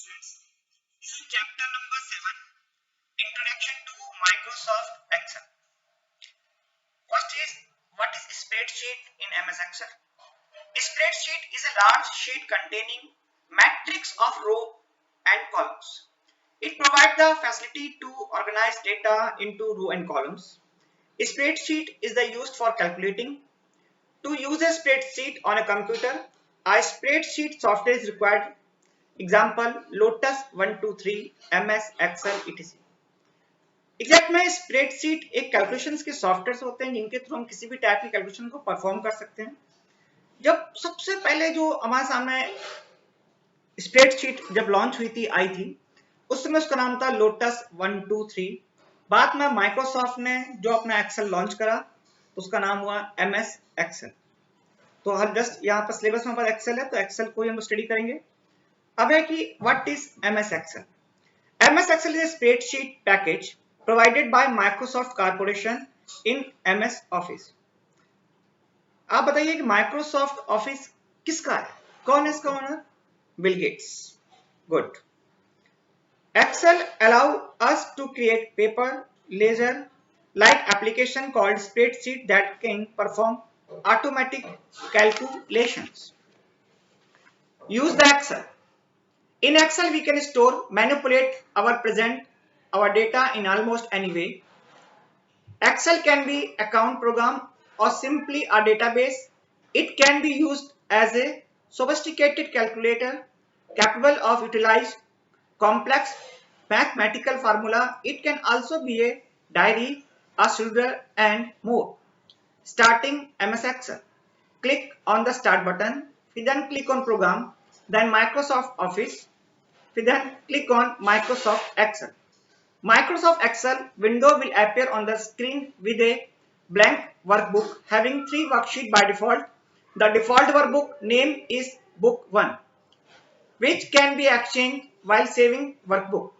This is chapter number 7, Introduction to Microsoft Excel. First is, what is spreadsheet in MS Excel? A spreadsheet is a large sheet containing matrix of row and columns. It provides the facility to organize data into row and columns. A spreadsheet is the used for calculating. To use a spreadsheet on a computer, a spreadsheet software is required. Example, Lotus 123, MS Excel etc. Exact में spreadsheet एक calculations के software होते हैं जिनके through हम किसी भी type की कैलकुलेशन को परफॉर्म कर सकते हैं। जब सबसे पहले जो हमारे सामने स्प्रेडशीट जब लॉन्च हुई थी आई थी उस समय उसका नाम था लोटस 123। बाद में माइक्रोसॉफ्ट ने जो अपना एक्सेल लॉन्च करा तो उसका नाम हुआ एमएस एक्सेल। तो हम जस्ट यहाँ पर सिलेबस में एक्सेल है तो एक्सेल को ही हम स्टडी करेंगे। अब है कि what is MS Excel. MS Excel is a spreadsheet package provided by Microsoft Corporation in MS Office। आप बताइए कि Microsoft Office किसका है, कौन है इसका owner? Bill Gates. Good. Excel allow us to create paper ledger like application called spreadsheet that can perform automatic calculations. Use the Excel. In Excel, we can store, manipulate our data in almost any way. Excel can be account program or simply a database. It can be used as a sophisticated calculator capable of utilize complex mathematical formula. It can also be a diary, a scheduler and more. Starting MS Excel. Click on the start button, then click on program, then Microsoft Office, then click on Microsoft Excel. Microsoft Excel window will appear on the screen with a blank workbook having 3 worksheets by default. The default workbook name is book 1, which can be exchanged while saving workbook.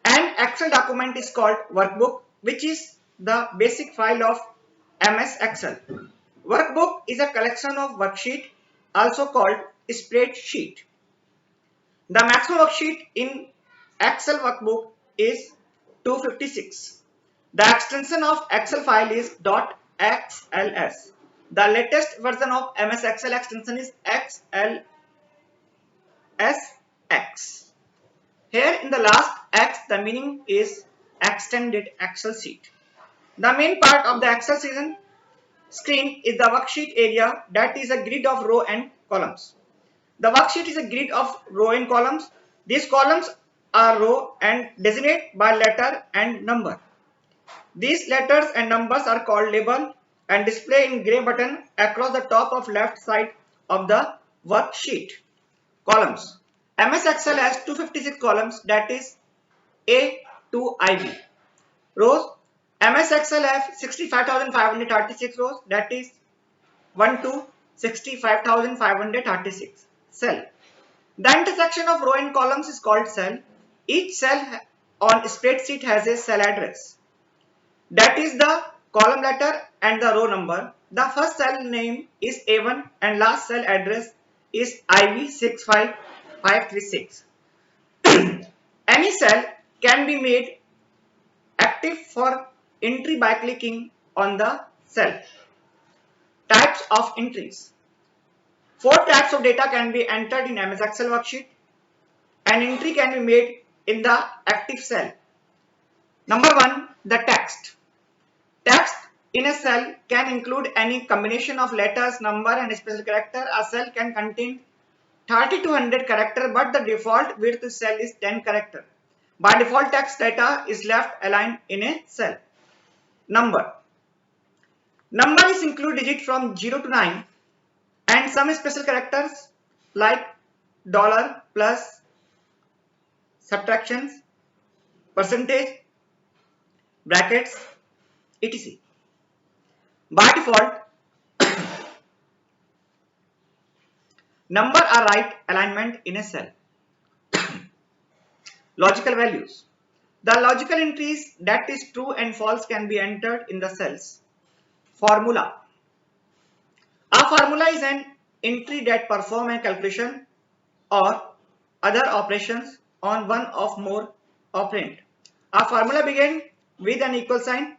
An Excel document is called workbook, which is the basic file of MS Excel. Workbook is a collection of worksheets, also called spreadsheet. The maximum worksheet in Excel workbook is 256. The extension of Excel file is .xls. The latest version of MS Excel extension is XLSX. Here in the last X, the meaning is extended Excel sheet. The main part of the Excel screen is the worksheet area, that is a grid of row and columns. The worksheet is a grid of row and columns. These columns are row and designate by letter and number. These letters and numbers are called label and display in gray button across the top of left side of the worksheet. Columns. MS Excel has 256 columns, that is A to IB. Rows. MS Excel has 65,536 rows, that is 1 to 65,536. Cell. The intersection of row and columns is called cell. Each cell on spreadsheet has a cell address. That is the column letter and the row number. The first cell name is A1 and last cell address is IB65536. Any cell can be made active for entry by clicking on the cell. Types of entries. 4 types of data can be entered in MS Excel worksheet. An entry can be made in the active cell. Number 1, the text. Text in a cell can include any combination of letters, number and special character. A cell can contain 30 to 100 character, but the default width cell is 10 character. By default, text data is left aligned in a cell. Number. Number is include digit from 0 to 9 and some special characters like dollar, plus, subtractions, percentage, brackets, etc. By default, number are right alignment in a cell. Logical values. The logical entries, that is true and false, can be entered in the cells. Formula. A formula is an entry that performs a calculation or other operations on one of more operand. A formula begins with an equal sign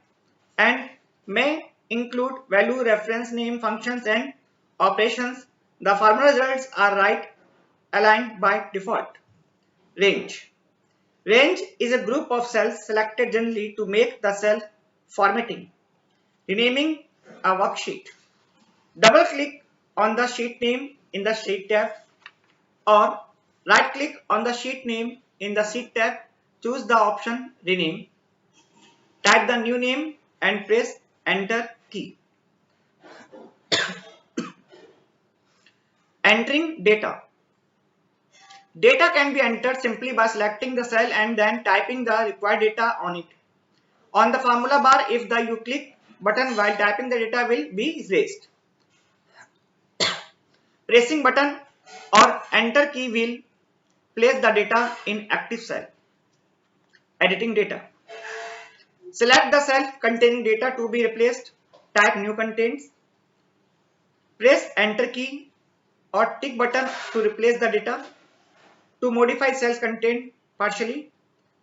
and may include value, reference name, functions and operations. The formula results are right aligned by default. Range. Range is a group of cells selected generally to make the cell formatting. Renaming a worksheet. Double click on the sheet name in the sheet tab or right click on the sheet name in the sheet tab. Choose the option rename. Type the new name and press enter key. Entering data. Data can be entered simply by selecting the cell and then typing the required data on it. On the formula bar, if the you click button while typing, the data will be erased. Pressing button or enter key will place the data in active cell. Editing data. Select the cell containing data to be replaced. Type new contents. Press enter key or tick button to replace the data. To modify cell's content partially,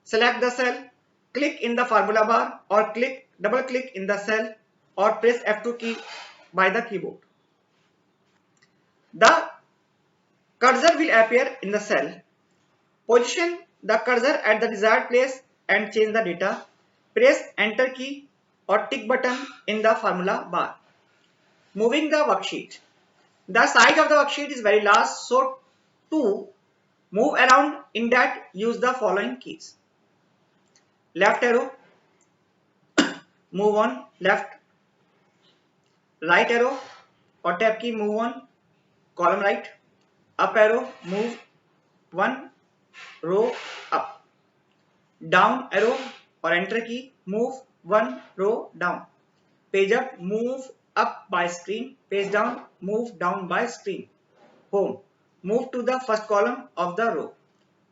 select the cell, click in the formula bar or double click in the cell or press F2 key by the keyboard. The cursor will appear in the cell. Position the cursor at the desired place and change the data. Press enter key or tick button in the formula bar. Moving the worksheet. The size of the worksheet is very large, so to move around in that, use the following keys. Left arrow, move on left. Right arrow or tab key, move on column right. Up arrow, move one row up. Down arrow or enter key, move one row down. Page up, move up by screen. Page down, move down by screen. Home, move to the first column of the row.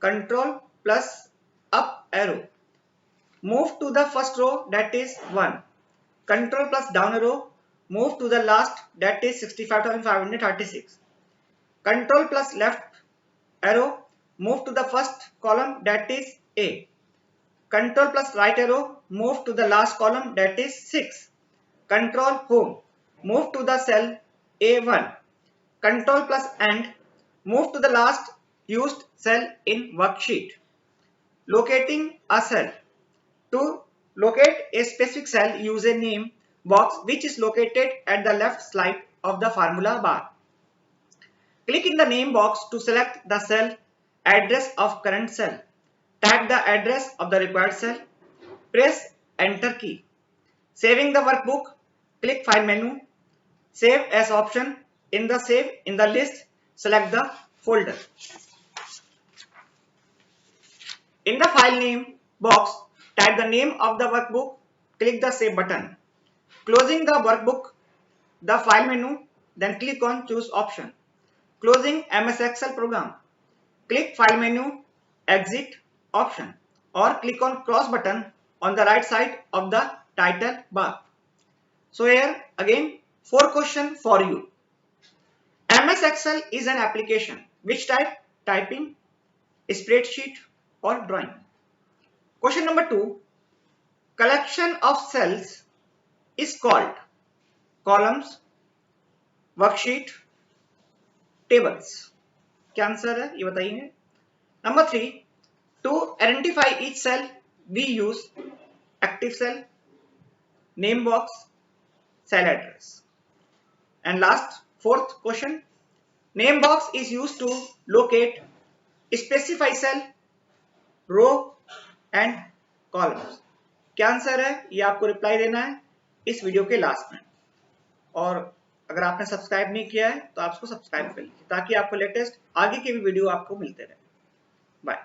Control plus up arrow, move to the first row, that is 1. Control plus down arrow, move to the last, that is 65,536. Control plus left arrow, move to the first column, that is A. Control plus right arrow, move to the last column, that is 6. Control home, move to the cell A1. Control plus end, move to the last used cell in worksheet. Locating a cell. To locate a specific cell, use a name box which is located at the left side of the formula bar. Click in the name box to select the cell address of current cell. Type the address of the required cell. Press enter key. Saving the workbook, click file menu. Save as option. In the save in the list, select the folder. In the file name box, type the name of the workbook, click the save button. Closing the workbook, the file menu, then click on choose option. Closing MS Excel program, click file menu, exit option or click on cross button on the right side of the title bar. So here again 4 questions for you. MS Excel is an application which type typing, spreadsheet or drawing. Question number 2. Collection of cells is called columns, worksheet, tables. क्या answer है ये बताइए. Number 3. To identify each cell we use active cell, name box, cell address. And last 4th question. Name box is used to locate specify cell, row and columns. क्या answer है ये आपको reply देना है इस वीडियो के last में. और अगर आपने सब्सक्राइब नहीं किया है तो आप इसको सब्सक्राइब कर लीजिए ताकि आपको लेटेस्ट आगे के भी वीडियो आपको मिलते रहे. बाय.